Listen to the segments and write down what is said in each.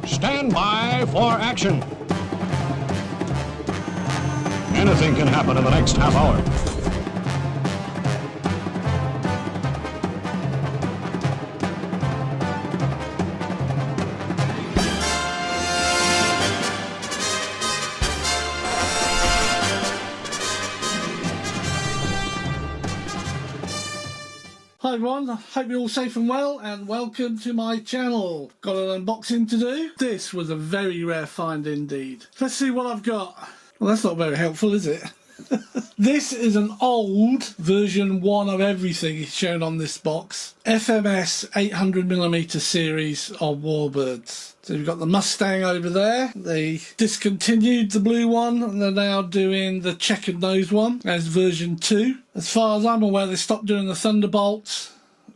Stand by for action. Anything can happen in the next half hour. Hi everyone, hope you're all safe and well, and welcome to my channel. Got an unboxing to do. This was a very rare find indeed. Let's see what I've got. Well, that's not very helpful, is it? This is an old version 1 of everything shown on this box. FMS 800mm series of warbirds. So you've got the Mustang over there. They discontinued the blue one and they're now doing the checkered nose one as version 2. As far as I'm aware, they stopped doing the Thunderbolt.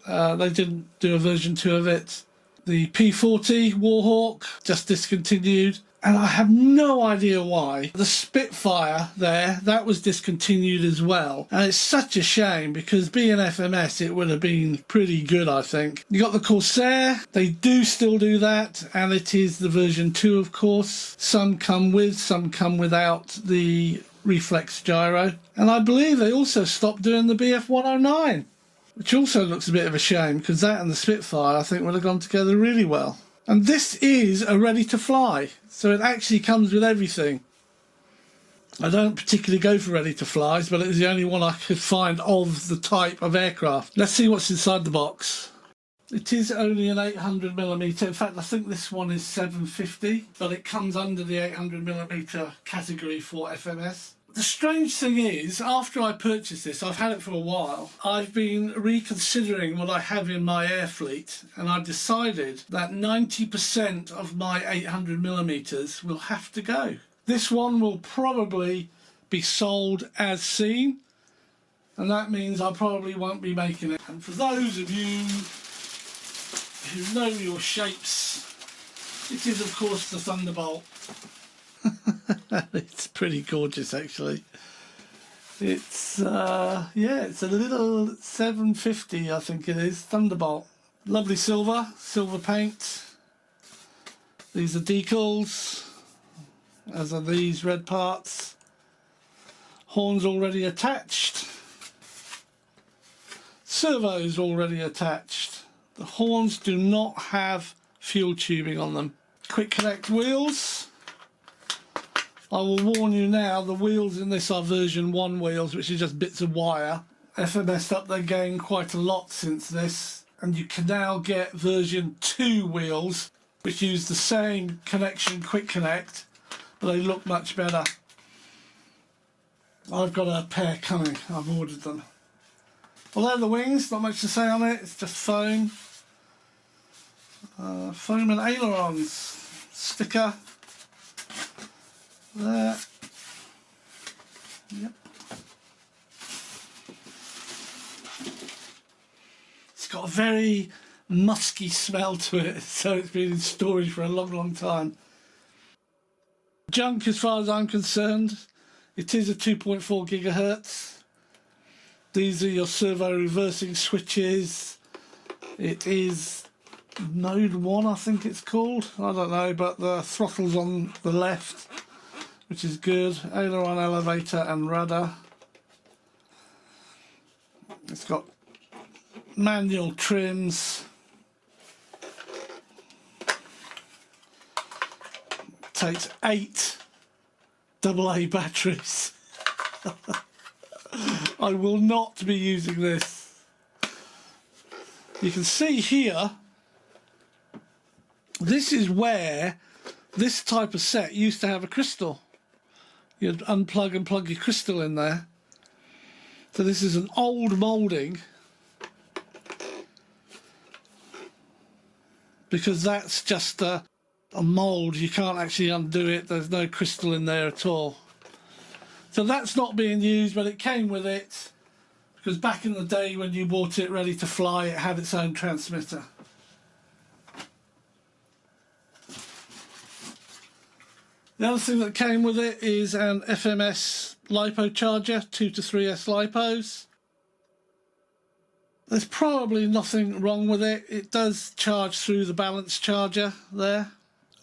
They didn't do a version 2 of it. The P40 Warhawk just discontinued. And I have no idea why. The Spitfire there, that was discontinued as well. And it's such a shame because being FMS, it would have been pretty good, I think. You got the Corsair. They do still do that. And it is the version 2, of course. Some come with, some come without the reflex gyro. And I believe they also stopped doing the BF109, which also looks a bit of a shame because that and the Spitfire, I think, would have gone together really well. And this is a ready to fly, so it actually comes with everything. I don't particularly go for ready to flies, but it was the only one I could find of the type of aircraft. Let's see what's inside the box. It is only an 800mm. In fact, I think this one is 750, but it comes under the 800mm category for FMS. The strange thing is, after I purchased this, I've had it for a while, I've been reconsidering what I have in my air fleet, and I've decided that 90% of my 800mm will have to go. This one will probably be sold as seen, and that means I probably won't be making it. And for those of you who know your shapes, it is of course the Thunderbolt. It's pretty gorgeous actually. It's yeah, it's a little 750, I think it is, Thunderbolt. Lovely silver paint. These are decals, as are these red parts. Horns already attached. Servos already attached. The horns do not have fuel tubing on them. Quick connect wheels. I will warn you now, the wheels in this are version 1 wheels, which are just bits of wire. FMS'd up their game quite a lot since this, and you can now get version 2 wheels, which use the same connection, quick connect, but they look much better. I've got a pair coming, I've ordered them. Well, they're the wings, not much to say on it, it's just foam. Foam and ailerons. Sticker. There. Yep. It's got a very musky smell to it, so it's been in storage for a long time. Junk as far as I'm concerned. It is a 2.4 gigahertz. These are your servo reversing switches. It is Node 1, I think it's called. I don't know, but the throttle's on the left, which is good. Aileron, elevator and rudder. It's got manual trims. Takes 8 AA batteries. I will not be using this. You can see here, this is where this type of set used to have a crystal. You'd unplug and plug your crystal in there. So this is an old moulding, because that's just a mould. You can't actually undo it. There's no crystal in there at all. So that's not being used, but it came with it, because back in the day when you bought it ready to fly, it had its own transmitter. The other thing that came with it is an FMS LiPo charger, 2 to 3S LiPos. There's probably nothing wrong with it. It does charge through the balance charger there.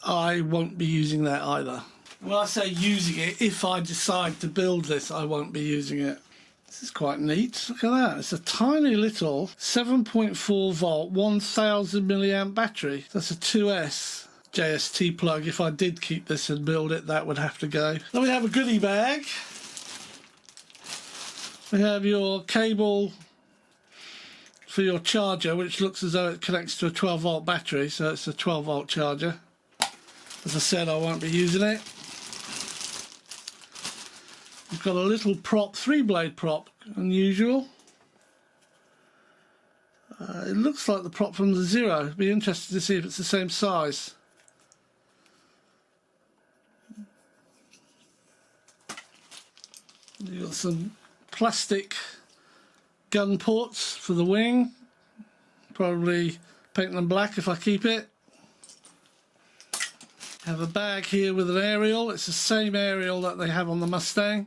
I won't be using that either. When I say using it, if I decide to build this, I won't be using it. This is quite neat. Look at that. It's a tiny little 7.4 volt, 1000 milliamp battery. That's a 2S JST plug. If I did keep this and build it, that would have to go. Then we have a goodie bag. We have your cable for your charger, which looks as though it connects to a 12 volt battery, so it's a 12 volt charger. As I said, I won't be using it. We've got a little prop, 3-blade prop, unusual. It looks like the prop from the Zero. It'd be interesting to see if it's the same size. You've got some plastic gun ports for the wing. Probably paint them black if I keep it. Have a bag here with an aerial. It's the same aerial that they have on the Mustang.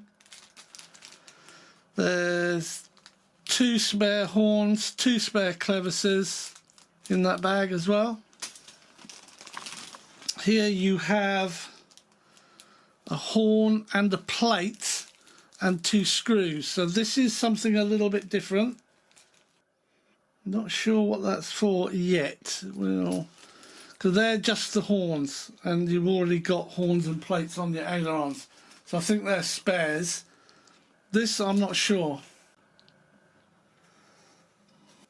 There's 2 spare horns, 2 spare clevises in that bag as well. Here you have a horn and a plate and 2 screws. So this is something a little bit different. Not sure what that's for yet. Well, because they're just the horns, and you've already got horns and plates on your ailerons. So I think they're spares. This, I'm not sure.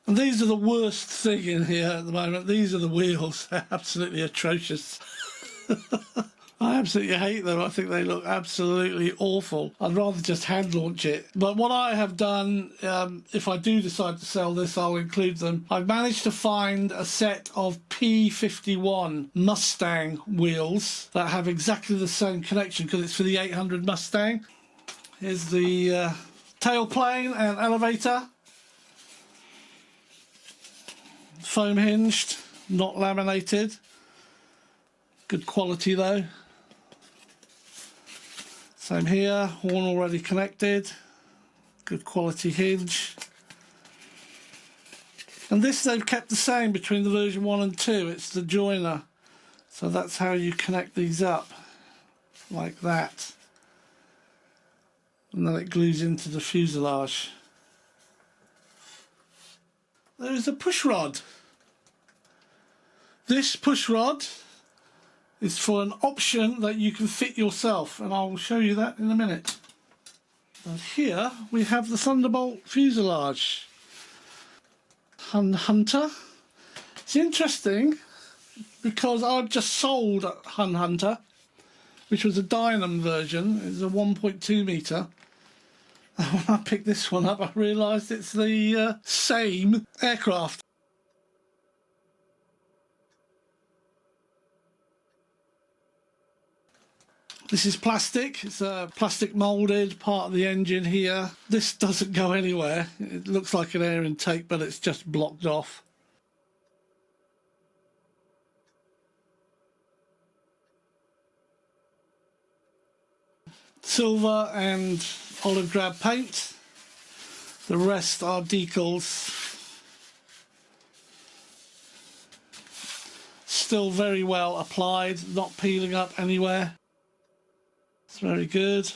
And these are the worst thing in here at the moment. These are the wheels. They're absolutely atrocious. I absolutely hate them. I think they look absolutely awful. I'd rather just hand launch it. But what I have done, if I do decide to sell this, I'll include them. I've managed to find a set of P47 Mustang wheels that have exactly the same connection, because it's for the 800 Mustang. Here's the tailplane and elevator. Foam hinged, not laminated. Good quality though. Same here, horn already connected. Good quality hinge. And this they've kept the same between the version 1 and 2. It's the joiner. So that's how you connect these up. Like that. And then it glues into the fuselage. There is a push rod. This push rod is for an option that you can fit yourself, and I will show you that in a minute. And here we have the Thunderbolt fuselage. Hunter. It's interesting because I've just sold a Hunter, which was a Dynam version. It's a 1.2 metre. When I picked this one up, I realised it's the same aircraft. This is plastic. It's a plastic moulded part of the engine here. This doesn't go anywhere. It looks like an air intake, but it's just blocked off. Silver and olive drab paint. The rest are decals. Still very well applied, not peeling up anywhere. It's very good.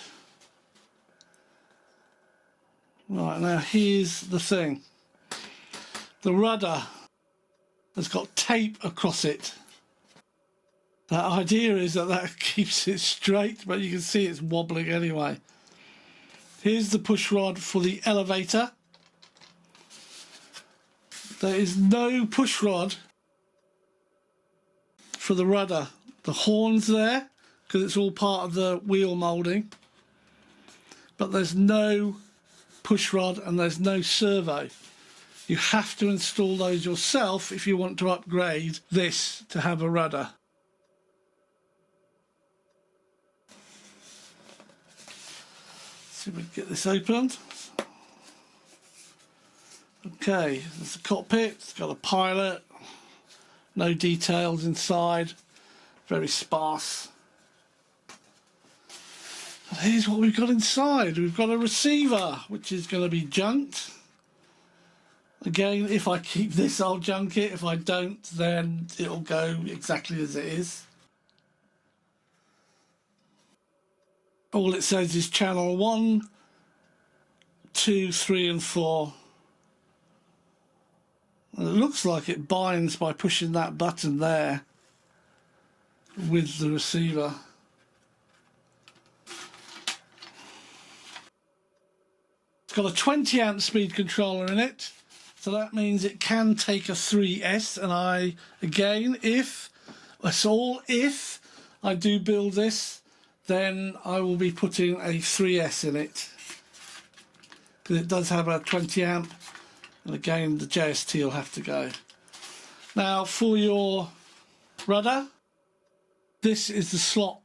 Right, now here's the thing. The rudder has got tape across it. The idea is that that keeps it straight, but you can see it's wobbling anyway. Here's the push rod for the elevator. There is no push rod for the rudder. The horn's there, because it's all part of the wheel moulding. But there's no push rod and there's no servo. You have to install those yourself if you want to upgrade this to have a rudder. See if we can get this opened. Okay, there's a cockpit, it's got a pilot, no details inside, very sparse. And here's what we've got inside. We've got a receiver, which is going to be junked. Again, if I keep this, I'll junk it. If I don't, then it'll go exactly as it is. all it says is channel 1, 2, 3 and 4. And it looks like it binds by pushing that button there with the receiver. It's got a 20 amp speed controller in it, so that means it can take a 3S, and if I do build this, then I will be putting a 3S in it, because it does have a 20 amp, and again the JST will have to go. Now for your rudder, this is the slot.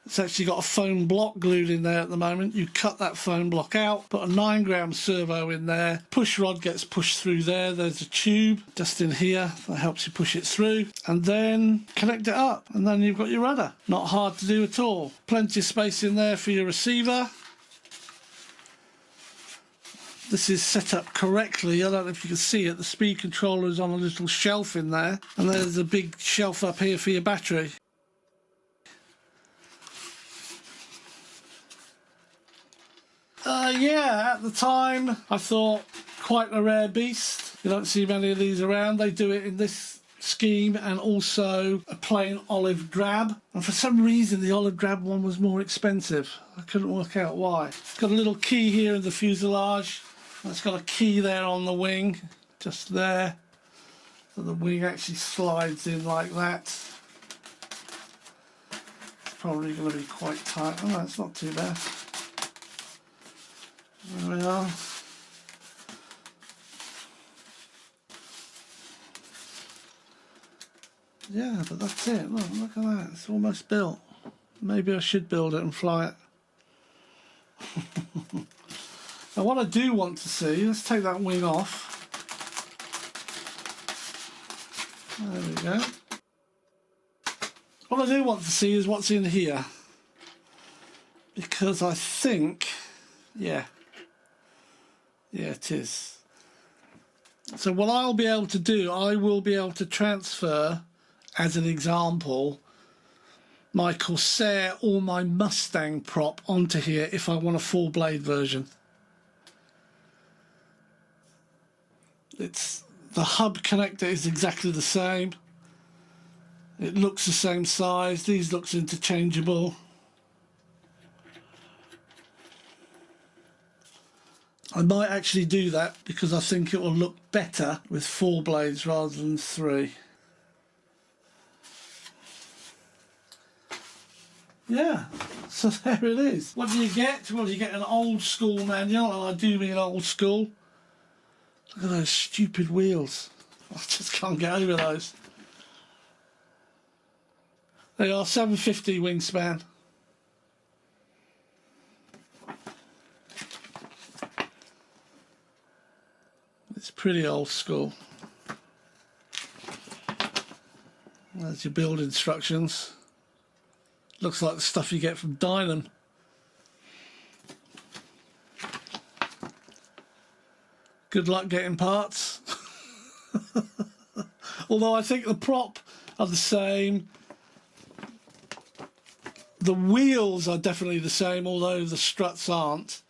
It's actually got a foam block glued in there at the moment. You cut that foam block out, put a 9-gram servo in there, push rod gets pushed through there, there's a tube just in here that helps you push it through, and then connect it up, and then you've got your rudder. Not hard to do at all. Plenty of space in there for your receiver. This is set up correctly. I don't know if you can see it, the speed controller is on a little shelf in there, and there's a big shelf up here for your battery. Yeah, at the time I thought quite a rare beast. You don't see many of these around. They do it in this scheme and also a plain olive drab, and for some reason the olive drab one was more expensive. I couldn't work out why. It's got a little key here in the fuselage, and it's got a key there on the wing, just there, so the wing actually slides in like that. It's probably going to be quite tight. Oh no, it's not too bad. There we are. Yeah, but that's it. Look at that. It's almost built. Maybe I should build it and fly it. Now what I do want to see, let's take that wing off. There we go. What I do want to see is what's in here. Because I think, yeah, it is. So what I'll be able to do, I will be able to transfer, as an example, my Corsair or my Mustang prop onto here if I want a full blade version. It's the hub connector is exactly the same. It looks the same size. These looks interchangeable. I might actually do that because I think it will look better with 4 blades rather than 3. Yeah, so there it is. What do you get? Well, you get an old school manual, and I do mean old school. Look at those stupid wheels. I just can't get over those. They are 750 wingspan. It's pretty old school. There's your build instructions. Looks like the stuff you get from Dynam. Good luck getting parts. Although I think the prop are the same. The wheels are definitely the same, although the struts aren't.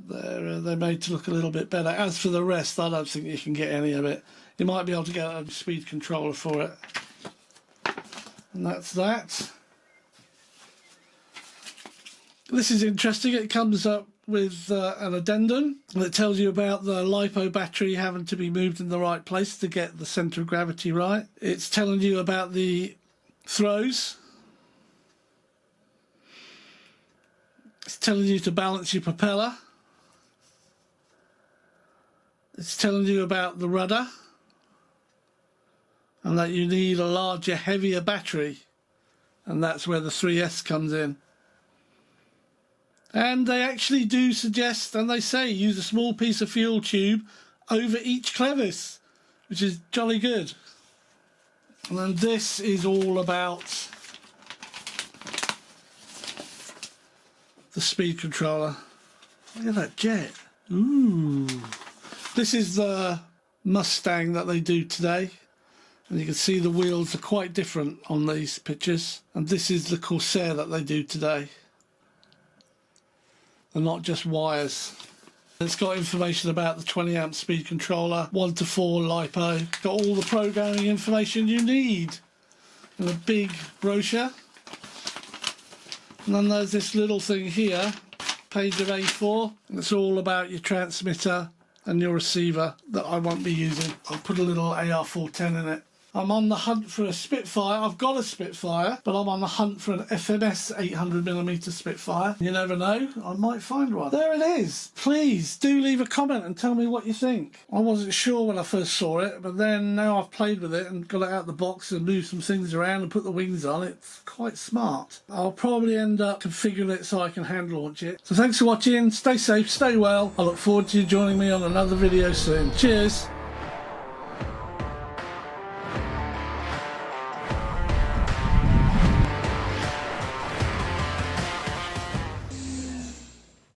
They're made to look a little bit better. As for the rest, I don't think you can get any of it. You might be able to get a speed controller for it. And that's that. This is interesting. It comes up with an addendum that tells you about the LiPo battery having to be moved in the right place to get the centre of gravity right. It's telling you about the throws. It's telling you to balance your propeller. It's telling you about the rudder and that you need a larger, heavier battery, and that's where the 3S comes in. And they actually do suggest, and they say, use a small piece of fuel tube over each clevis, which is jolly good. And then this is all about the speed controller. Look at that jet. Ooh. This is the Mustang that they do today. And you can see the wheels are quite different on these pictures. And this is the Corsair that they do today. and not just wires. It's got information about the 20 amp speed controller, 1 to 4 LiPo, got all the programming information you need in a big brochure. And then there's this little thing here, page of A4, and it's all about your transmitter and your receiver that I won't be using. I'll put a little AR-410 in it. I'm on the hunt for a Spitfire. I've got a Spitfire, but I'm on the hunt for an FMS 800mm Spitfire. You never know, I might find one. There it is. Please do leave a comment and tell me what you think. I wasn't sure when I first saw it, but then now I've played with it and got it out of the box and moved some things around and put the wings on. It's quite smart. I'll probably end up configuring it so I can hand launch it. So thanks for watching. Stay safe, stay well. I look forward to you joining me on another video soon. Cheers.